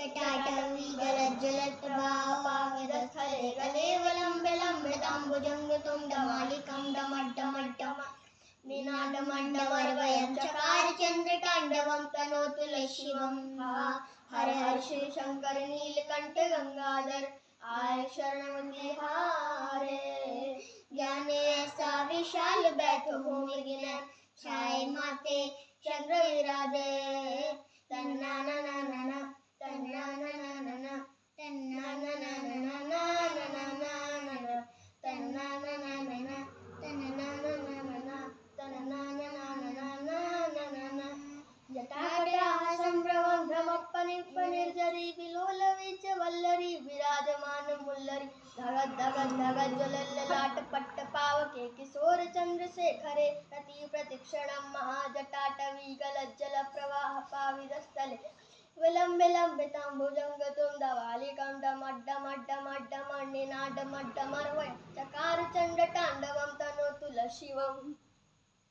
जटाटवी गलज्जलप्रभापावितस्थले गलेवलम्ब्य लम्ब्यताम्बुजङ्गतुं डमालिकं डमड्डमड्डम निनादमण्डमर्वयं चकार चन्द्रताण्डवं तनोतु नः शिवं हर हर शिव शंकर नीलकंठ गंगाधर आय शरणमति हारे। ज्ञाने ऐसा विशाल बैठो भूमि गिने छाए माथे चंद्र विराजे तन्ना ना ना ना ना तन्ना ना ना ना ना तन्ना ना ना ना ना ना ना ना ना तन्ना ना ना ना ना तन्ना ना ना ना ना तन्ना ना ना ना ना ना जटाकटाः सम्भ्रमं भ्रमपनिर्जरी विलोलवीच वल्लरी विराजमान मुल्लरी धगत धगत धगत ज्वलल्ललाट पट्ट पावके किशोर चंद्रशेखरे रति प्रतिक्षणं महाजटाटवी गलज्जल प्रवाह पावितस्थले विलम्बे लम्बिताम्बुजङ्गतुं दवालिकं डमड्डमड्डमड्डमण्डिनादमड्डमर्वय चकार चण्डताण्डवं तनोतु नः शिवम्।